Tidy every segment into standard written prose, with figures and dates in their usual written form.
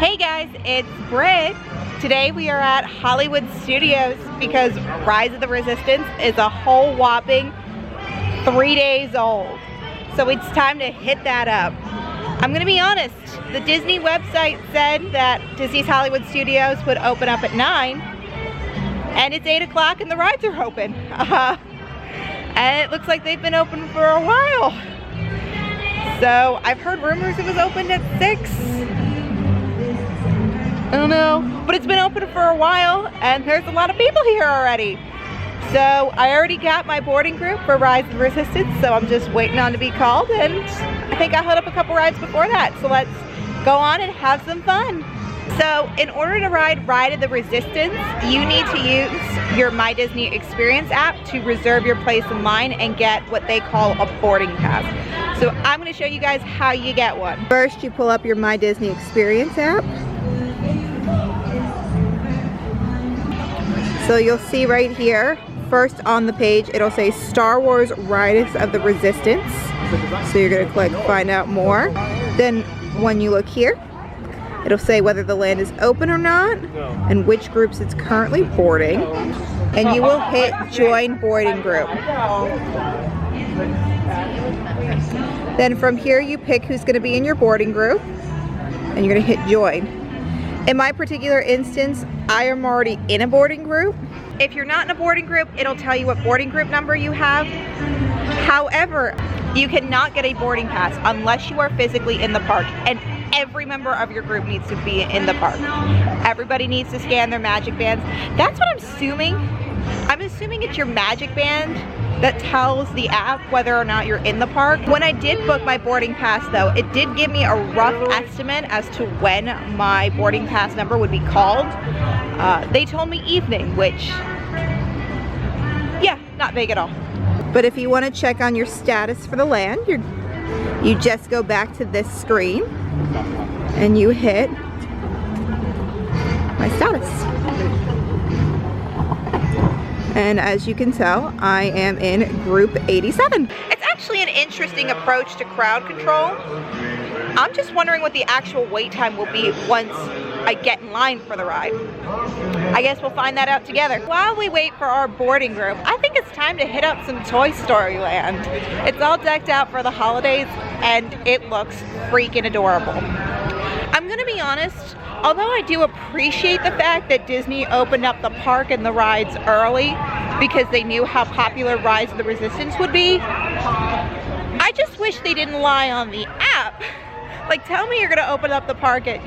Hey guys, it's Britt. Today we are at Hollywood Studios because Rise of the Resistance is a whole whopping 3 days old. So it's time to hit that up. I'm gonna be honest, the Disney website said that Disney's Hollywood Studios would open up at 9, and it's 8 o'clock and the rides are open. And it looks like they've been open for a while. So I've heard rumors it was opened at 6. I don't know, but it's been open for a while and there's a lot of people here already. So I already got my boarding group for Rise of the Resistance, so I'm just waiting on to be called, and I think I'll hit up a couple rides before that. So let's go on and have some fun. So in order to ride Ride of the Resistance, you need to use your My Disney Experience app to reserve your place in line and get what they call a boarding pass. So I'm going to show you guys how you get one. First, you pull up your My Disney Experience app. So you'll see right here, first on the page, it'll say Star Wars Rise of the Resistance. So you're going to click Find Out More. Then when you look here, it'll say whether the land is open or not and which groups it's currently boarding. And you will hit Join Boarding Group. Then from here you pick who's going to be in your boarding group and you're going to hit Join. In my particular instance, I am already in a boarding group. If you're not in a boarding group, it'll tell you what boarding group number you have. However, you cannot get a boarding pass unless you are physically in the park, and every member of your group needs to be in the park. Everybody needs to scan their magic bands. That's what I'm assuming. I'm assuming it's your magic band that tells the app whether or not you're in the park. When I did book my boarding pass though, it did give me a rough estimate as to when my boarding pass number would be called. They told me evening, which, yeah, not big at all. But if you want to check on your status for the land, you just go back to this screen and you hit my status. And as you can tell, I am in group 87. It's actually an interesting approach to crowd control. I'm just wondering what the actual wait time will be once I get in line for the ride. I guess we'll find that out together. While we wait for our boarding group, I think it's time to hit up some Toy Story Land. It's all decked out for the holidays and it looks freaking adorable. I'm gonna be honest, although I do appreciate the fact that Disney opened up the park and the rides early because they knew how popular Rise of the Resistance would be, I just wish they didn't lie on the app. Like, tell me you're gonna open up the park at,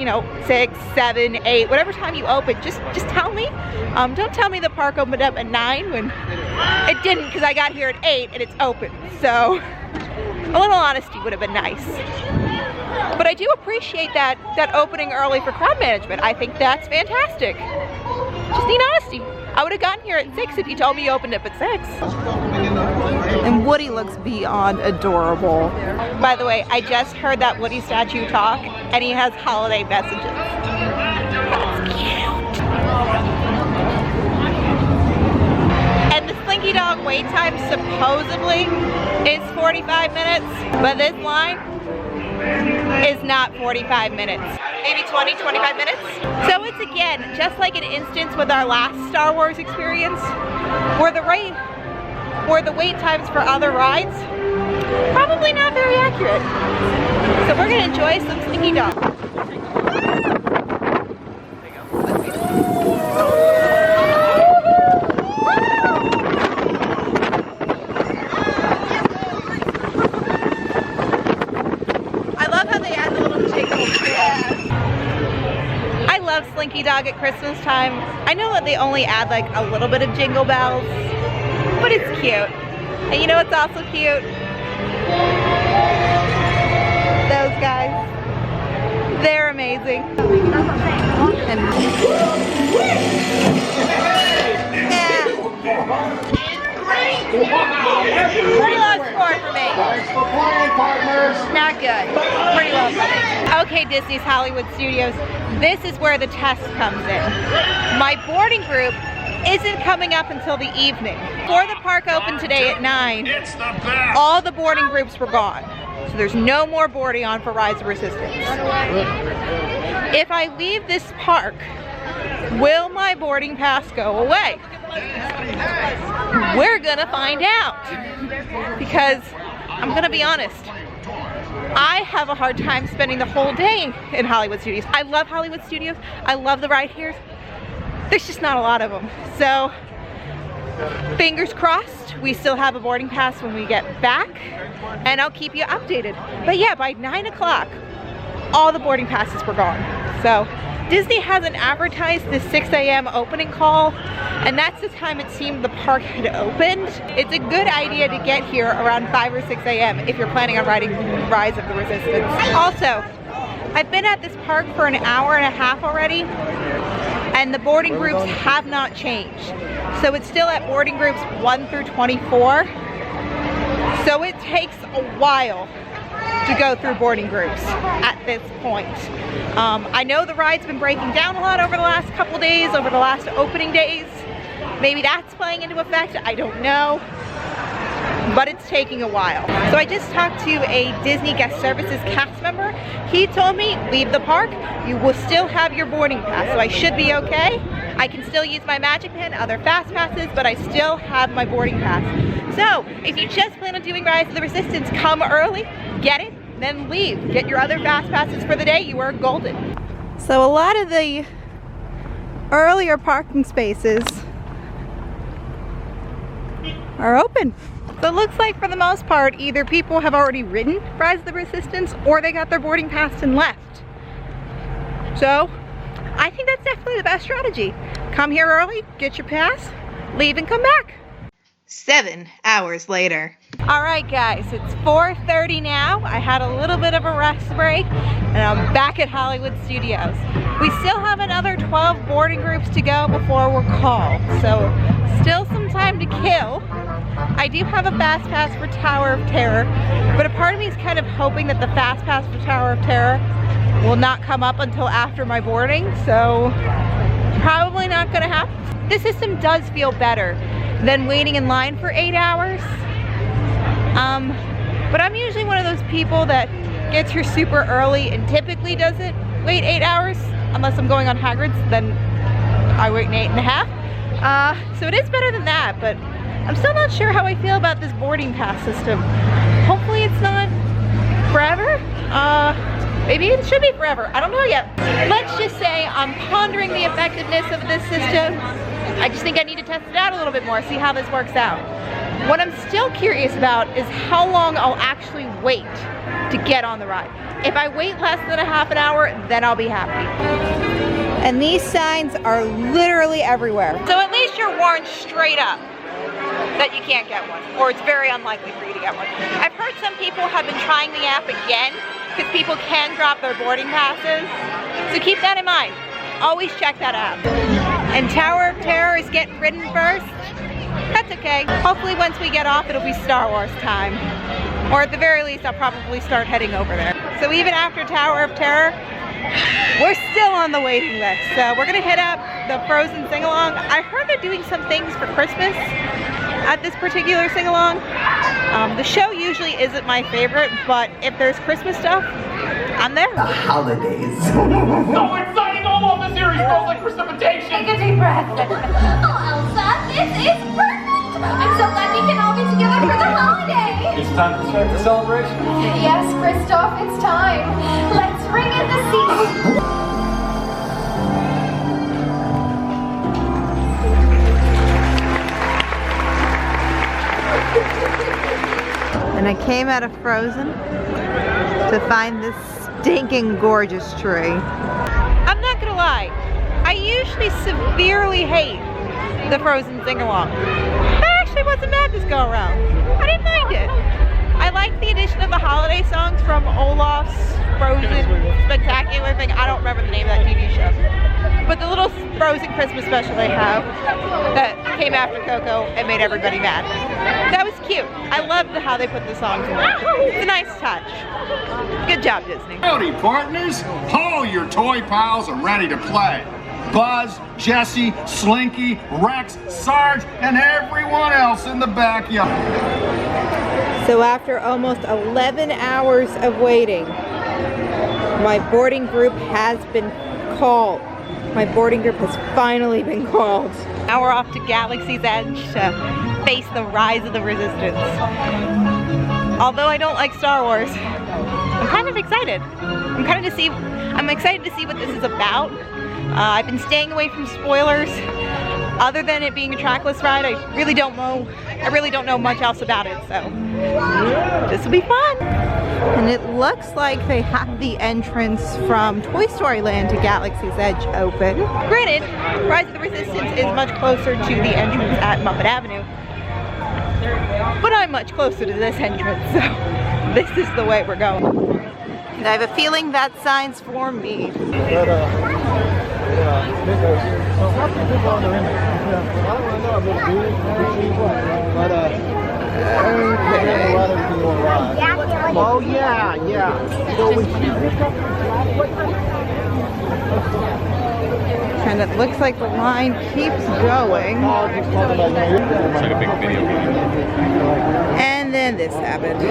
6, 7, 8, whatever time you open, just tell me. Don't tell me the park opened up at 9 when it didn't, because I got here at 8 and it's open. So a little honesty would have been nice. But I do appreciate that opening early for crowd management. I think that's fantastic. Just need honesty. I would have gotten here at 6 if you told me you opened up at 6. And Woody looks beyond adorable. By the way, I just heard that Woody statue talk, and he has holiday messages. That's cute. And the Slinky Dog wait time supposedly is 45 minutes, but this line is not 45 minutes. Maybe 20, 25 minutes. So it's again, just like an instance with our last Star Wars experience, where the wait times for other rides, probably not very accurate. So we're gonna enjoy some Slinky Dog. Slinky Dog at Christmas time. I know that they only add like a little bit of jingle bells, but it's cute. And you know what's also cute? Those guys. They're amazing. And pretty low score for me. Not good. Pretty low for me. Okay, Disney's Hollywood Studios. This is where the test comes in. My boarding group isn't coming up until the evening. Before the park opened today at 9, all the boarding groups were gone. So there's no more boarding on for Rise of Resistance. If I leave this park, will my boarding pass go away? We're gonna find out. Because I'm gonna be honest, I have a hard time spending the whole day in Hollywood Studios. I love Hollywood Studios. I love the ride here. There's just not a lot of them. So fingers crossed, we still have a boarding pass when we get back, and I'll keep you updated. But yeah, by 9 o'clock, all the boarding passes were gone. So Disney hasn't advertised the 6 a.m. opening call, and that's the time it seemed the park had opened. It's a good idea to get here around 5 or 6 a.m. if you're planning on riding Rise of the Resistance. Also, I've been at this park for an hour and a half already, and the boarding groups have not changed. So it's still at boarding groups 1 through 24. So it takes a while to go through boarding groups at this point. I know the ride's been breaking down a lot over the last couple days, over the last opening days. Maybe that's playing into effect, I don't know. But it's taking a while. So I just talked to a Disney Guest Services cast member. He told me, leave the park, you will still have your boarding pass, so I should be okay. I can still use my Magic Pin, other fast passes, but I still have my boarding pass. So if you just plan on doing Rise of the Resistance, come early, get it, then leave. Get your other fast passes for the day, you are golden. So a lot of the earlier parking spaces are open. So it looks like for the most part, either people have already ridden Rise of the Resistance or they got their boarding pass and left. So I think that's definitely the best strategy. Come here early, get your pass, leave and come back. 7 hours later. All right guys, it's 4:30 now. I had a little bit of a rest break and I'm back at Hollywood Studios. We still have another 12 boarding groups to go before we're called. So still some time to kill. I do have a fast pass for Tower of Terror, but a part of me is kind of hoping that the fast pass for Tower of Terror will not come up until after my boarding, so probably not gonna happen. This system does feel better than waiting in line for 8 hours. But I'm usually one of those people that gets here super early and typically doesn't wait 8 hours, unless I'm going on Hagrid's, then I wait 8.5. So it is better than that, but I'm still not sure how I feel about this boarding pass system. Hopefully it's not forever. Maybe it should be forever. I don't know yet. Let's just say I'm pondering the effectiveness of this system. I just think I need to test it out a little bit more, see how this works out. What I'm still curious about is how long I'll actually wait to get on the ride. If I wait less than a half an hour, then I'll be happy. And these signs are literally everywhere. So at least you're warned straight up that you can't get one, or it's very unlikely for you to get one. I've heard some people have been trying the app again because people can drop their boarding passes. So keep that in mind. Always check that app. And Tower of Terror is getting ridden first. That's okay. Hopefully once we get off, it'll be Star Wars time. Or at the very least, I'll probably start heading over there. So even after Tower of Terror, we're still on the waiting list. So we're gonna hit up the Frozen sing-along. I heard they're doing some things for Christmas at this particular sing-along. The show usually isn't my favorite, but if there's Christmas stuff, I'm there. The holidays. So exciting! All of this here smells like precipitation! Take a deep breath. Oh, Elsa, this is perfect! I'm so glad we can all be together for the holiday! It's time to start the celebration. Yes, Kristoff, it's time. Let's ring in the season. And I came out of Frozen to find this stinking gorgeous tree. I'm not gonna lie, I usually severely hate the Frozen sing-along. That actually wasn't bad this go around. I didn't mind it. I like the addition of the holiday songs from Olaf's Frozen Spectacular thing. I don't remember the name of that TV show. But the little Frozen Christmas special they have that came after Coco and made everybody mad. That was cute. I loved how they put the songs in there. It's a nice touch. Good job, Disney. Howdy, partners. All your toy pals are ready to play. Buzz, Jesse, Slinky, Rex, Sarge, and everyone else in the backyard. So after almost 11 hours of waiting, my boarding group has been called. My boarding group has finally been called. Now we're off to Galaxy's Edge to face the rise of the Resistance. Although I don't like Star Wars, I'm kind of excited. I'm excited to see what this is about. I've been staying away from spoilers. Other than it being a trackless ride, I really don't know much else about it, so this will be fun. And it looks like they have the entrance from Toy Story Land to Galaxy's Edge open. Granted, Rise of the Resistance is much closer to the entrance at Muppet Avenue, but I'm much closer to this entrance, so this is the way we're going. And I have a feeling that sign's for me. Oh yeah. And it looks like the line keeps going. It's like a big video game. And then this happened.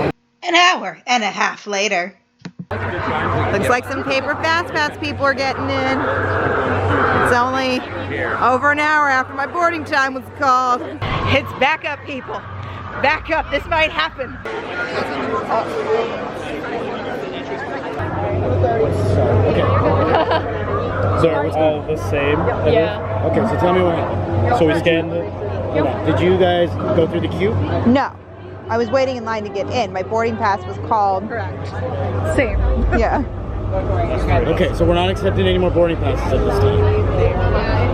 An hour and a half later. Looks like some paper fast pass people are getting in. It's only over an hour after my boarding time was called. It's back up, people. Back up, this might happen. So it's all the same? Yeah. Okay, so tell me what. So we scanned it. Did you guys go through the queue? No, I was waiting in line to get in. My boarding pass was called. Correct. Same. Yeah. Okay, so we're not accepting any more boarding passes at this time.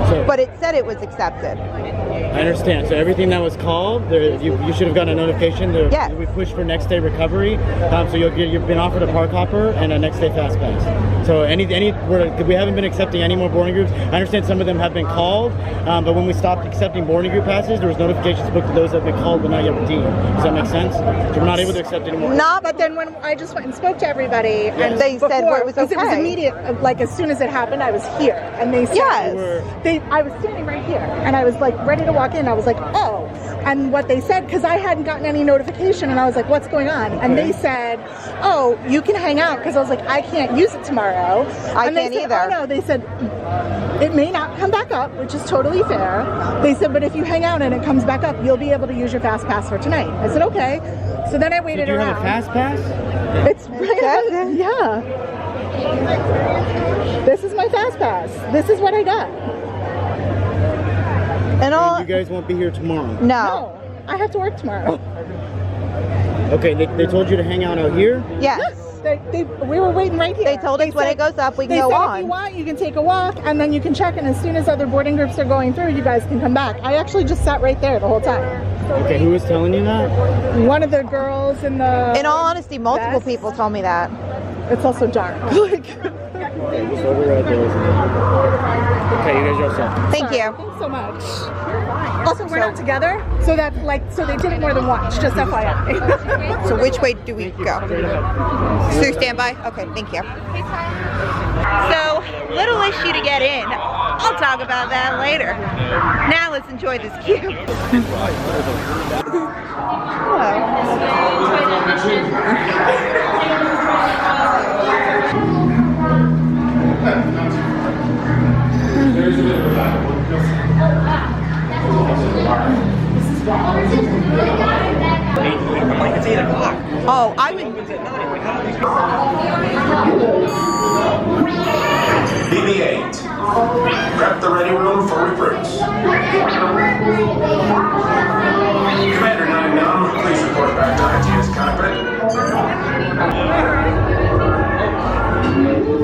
So, But it said it was accepted. I understand. So everything that was called, you should have gotten a notification. Yes. We pushed for next day recovery. So you've been offered a park hopper and a next day fast pass. So we haven't been accepting any more boarding groups. I understand some of them have been called, but when we stopped accepting boarding group passes, there was notifications booked to those that have been called but not yet redeemed. Does that make sense? So we're not able to accept any more. Not, But then when I just went and spoke to everybody, and They said before, it was because it was okay. immediate, like as soon as it happened, I was here, and they said, Yes. I was standing right here, and I was like ready to walk in. I was like, oh, and what they said, because I hadn't gotten any notification, and I was like, what's going on? And they said, oh, you can hang out, because I was like, I can't use it tomorrow. I And they can't said, either. Oh no, they said it may not come back up, which is totally fair. They said, but if you hang out and it comes back up, you'll be able to use your fast pass for tonight. I said, okay. So then I waited Did you around. have a fast pass? It's yeah. This is my fast pass. This is what I got. And all. You guys won't be here tomorrow. No. No, I have to work tomorrow. Okay, they told you to hang out here? Yes. We were waiting right here. They told us when it goes up, we can they go said on. If you want, you can take a walk, and then you can check, and as soon as other boarding groups are going through, you guys can come back. I actually just sat right there the whole time. Okay, who was telling you that? One of the girls in the... In all honesty, multiple Yes. people told me that. It's also dark. Like, Okay, just over right there. Okay, you guys are all set. Thank you. Thanks so much. Also, we're not together, so that so they did it more than once, just FYI. So which way do we go? So stand by? Okay, thank you. So, little issue to get in. I'll talk about that later. Now let's enjoy this queue. It's 8 o'clock. Oh, I would. BB-8. Prep the ready room for recruits. Commander 9-9, please report back to ITS cockpit.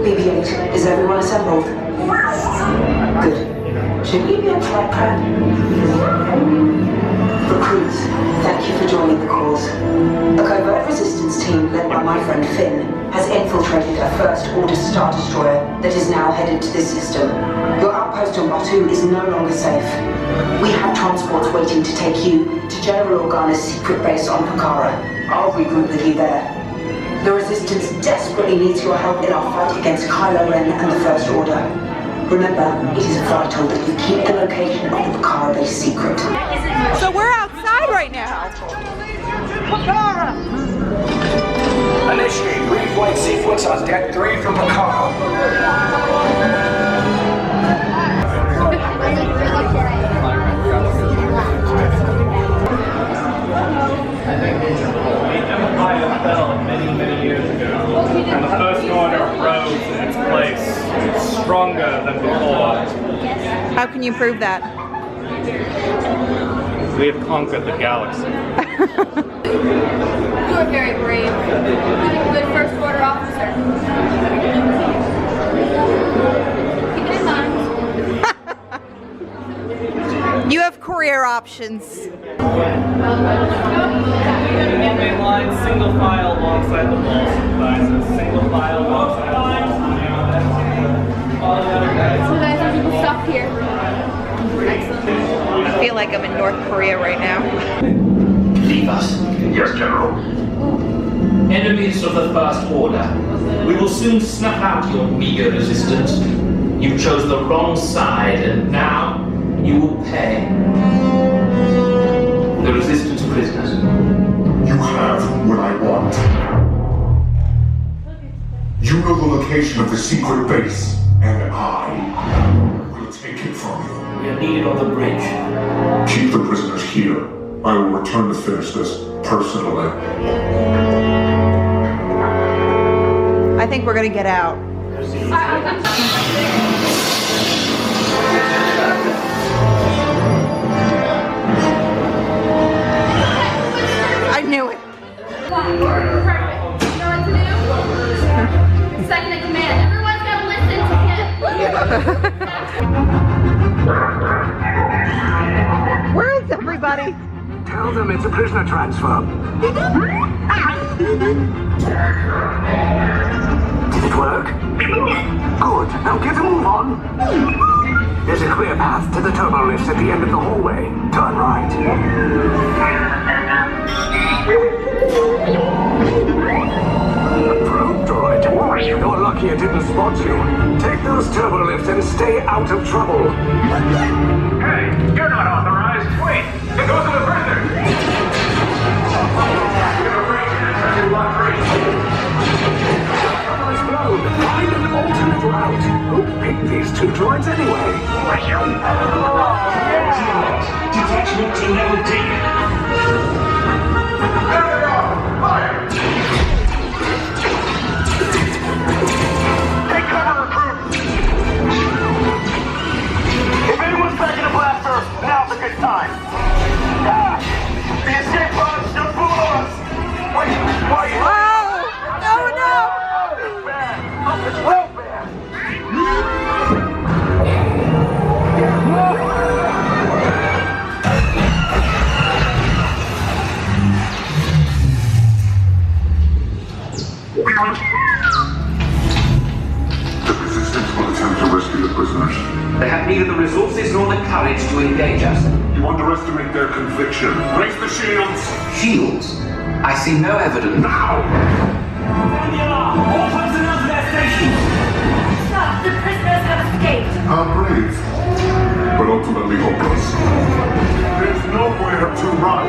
BB-8, is everyone assembled? Good. Should we be on flight prep? Recruits, thank you for joining the cause. A covert resistance team led by my friend Finn has infiltrated a First Order Star Destroyer that is now headed to this system. Your outpost on Batu is no longer safe. We have transports waiting to take you to General Organa's secret base on Pucara. I'll regroup with you there. The Resistance desperately needs your help in our fight against Kylo Ren and the First Order. Remember, it is vital that you keep the location of the Bakara base secret. So we're outside right now. Initiate reflight sequence on deck 3 from Bakara. Many years ago, and the first order rose in its place, stronger than before. How can you prove that? We have conquered the galaxy. You are very brave. You're a good first order officer. Keep it in mind. You have career options. Main line, single file alongside the wall supervisors. Single file alongside the wall. So guys, I think we'll stop here. Excellent. I feel like I'm in North Korea right now. Leave us. Yes, General. Enemies of the First Order. We will soon snuff out your meager resistance. You chose the wrong side, and now you will pay. The Resistance prisoners. You have what I want. You know the location of the secret base, and I will take it from you. We are needed on the bridge. Keep the prisoners here. I will return to finish this personally. I think we're gonna get out. I knew it. Perfect. You know what to do? Second in command. Everyone's gotta listen to him. Where is everybody? Tell them it's a prisoner transfer. Did it work? Good. Now get a move on. There's a clear path to the turbo lifts at the end of the hallway. Turn right. Probe droid. You're lucky it didn't spot you. Take those turbo lifts and stay out of trouble. Hey, you're not authorized. Wait, it goes to the prisoner. Turbo's blown. Find an alternate route. Who picked these two droids anyway? Detachment to level D. Take cover, recruit! If anyone's packing a blaster, now's a good time. The escape pods don't fool us! Wait, why are you... Oh! No, no! It's real bad! The resistance will attempt to rescue the prisoners. They have neither the resources nor the courage to engage us. You underestimate their conviction. Raise the shields! Shields? I see no evidence. Now! All personnel to their stations! Stop. The prisoners have escaped. How brave, but ultimately hopeless. There's nowhere to run.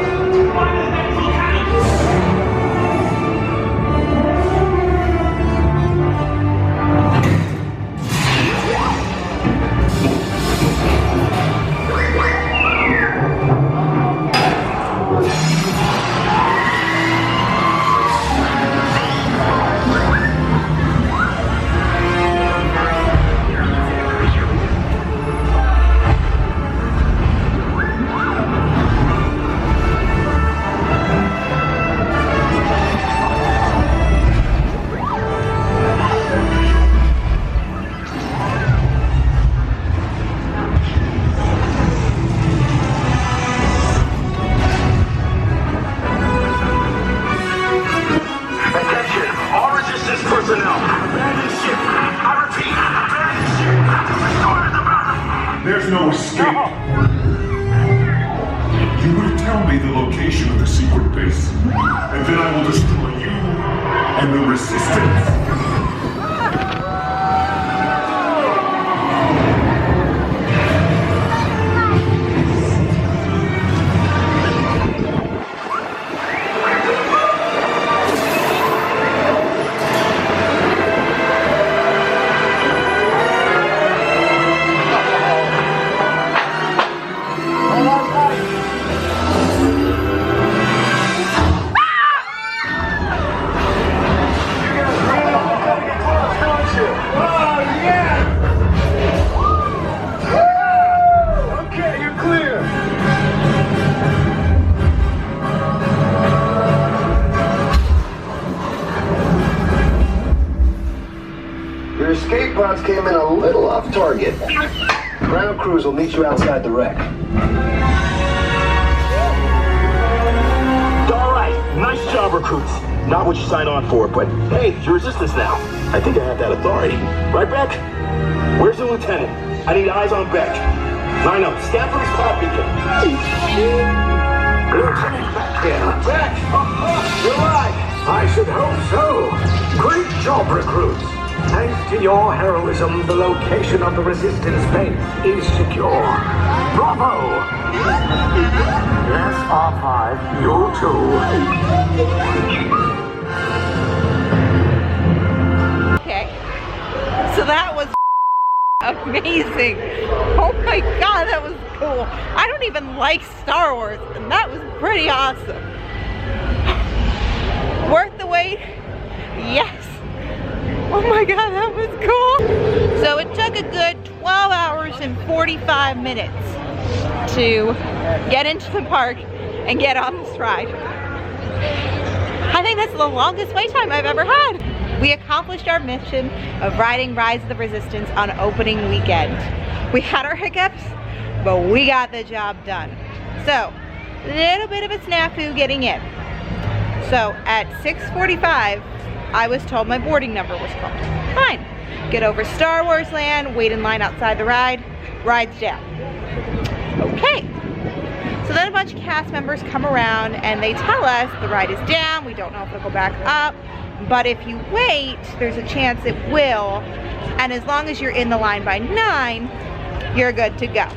There's no escape. You will tell me the location of the secret base, and then I will destroy you and the resistance. Your escape pods came in a little off target. Ground crews will meet you outside the wreck. All right, nice job, recruits. Not what you signed on for, but hey, you're resistance now. I think I have that authority. Right, Beck? Where's the lieutenant? I need eyes on Beck. Line up, scan for his pod beacon. Lieutenant Beck here. Beck! You're alive! I should hope so. Great job, recruits. Thanks to your heroism, the location of the resistance base is secure. Bravo! Yes, R5, you too. Okay, so that was amazing. Oh my god, that was cool. I don't even like Star Wars, and that was pretty awesome. Worth the wait? Yes. Oh my god, that was cool. So it took a good 12 hours and 45 minutes to get into the park and get on this ride. I think that's the longest wait time I've ever had. We accomplished our mission of riding Rise of the Resistance on opening weekend. We had our hiccups, but we got the job done. So, a little bit of a snafu getting in. So, at 6:45, I was told my boarding number was called. Fine. Get over Star Wars Land, wait in line outside the ride, ride's down. Okay. So then a bunch of cast members come around and they tell us the ride is down, we don't know if it'll go back up, but if you wait, there's a chance it will, and as long as you're in the line by 9, you're good to go.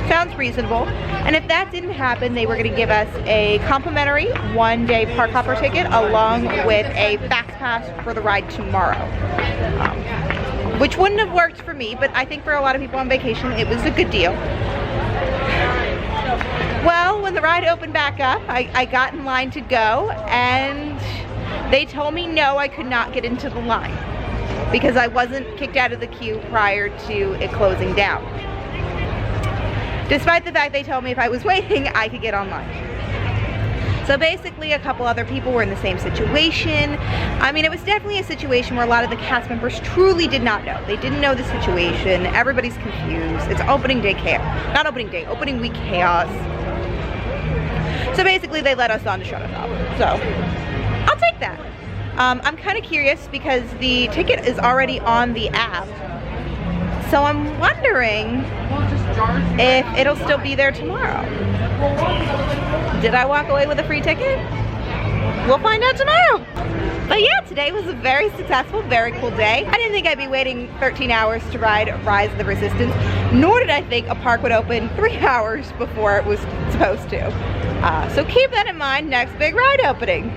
Sounds reasonable. And if that didn't happen, they were going to give us a complimentary one-day park hopper ticket along with a fast pass for the ride tomorrow. Which wouldn't have worked for me, but I think for a lot of people on vacation, it was a good deal. Well, when the ride opened back up, I got in line to go, and they told me no, I could not get into the line because I wasn't kicked out of the queue prior to it closing down. Despite the fact they told me if I was waiting, I could get online. So basically a couple other people were in the same situation. I mean, it was definitely a situation where a lot of the cast members truly did not know. They didn't know the situation. Everybody's confused. It's opening day chaos. Not opening day, opening week chaos. So basically they let us on to shut us up. So I'll take that. I'm kind of curious because the ticket is already on the app. So I'm wondering if it'll still be there tomorrow. Did I walk away with a free ticket? We'll find out tomorrow. But yeah, today was a very successful, very cool day. I didn't think I'd be waiting 13 hours to ride Rise of the Resistance, nor did I think a park would open 3 hours before it was supposed to. So keep that in mind next big ride opening.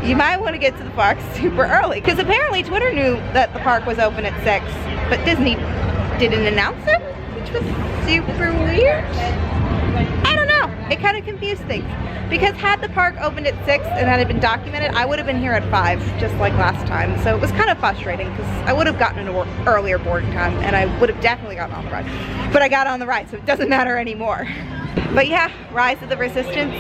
You might want to get to the park super early, because apparently Twitter knew that the park was open at 6, but Disney didn't announce it, which was super weird. I don't know, it kind of confused things. Because had the park opened at 6 and that had been documented, I would have been here at 5, just like last time. So it was kind of frustrating because I would have gotten an earlier boarding time and I would have definitely gotten on the ride. But I got on the ride, so it doesn't matter anymore. But yeah, Rise of the Resistance,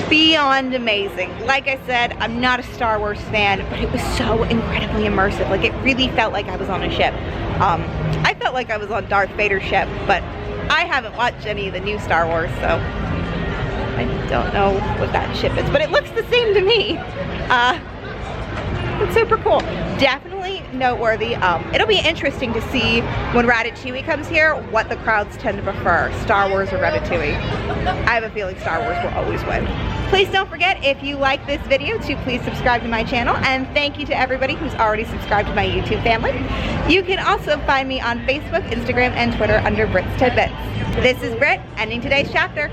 beyond amazing. Like I said, I'm not a Star Wars fan, but it was so incredibly immersive. Like, it really felt like I was on a ship. I felt like I was on Darth Vader's ship, but I haven't watched any of the new Star Wars, so I don't know what that ship is, but it looks the same to me. It's super cool. Definitely noteworthy. It'll be interesting to see when Ratatouille comes here what the crowds tend to prefer, Star Wars or Ratatouille. I have a feeling Star Wars will always win. Please don't forget, if you like this video, to please subscribe to my channel, and thank you to everybody who's already subscribed to my YouTube family. You can also find me on Facebook, Instagram, and Twitter under Brit's Tidbits. This is Brit, ending today's chapter.